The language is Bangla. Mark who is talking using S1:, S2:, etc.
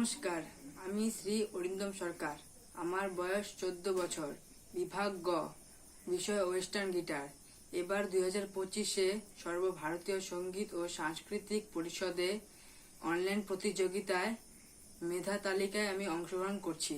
S1: নমস্কার, আমি শ্রী অরিন্দম সরকার। আমার বয়স 14 বছর। বিভাগ গ, বিষয় ওয়েস্টার্ন গিটার। এবার 2025-এ সর্বভারতীয় সঙ্গীত ও সাংস্কৃতিক পরিষদে অনলাইন প্রতিযোগিতায় মেধা তালিকায় আমি অংশগ্রহণ করছি।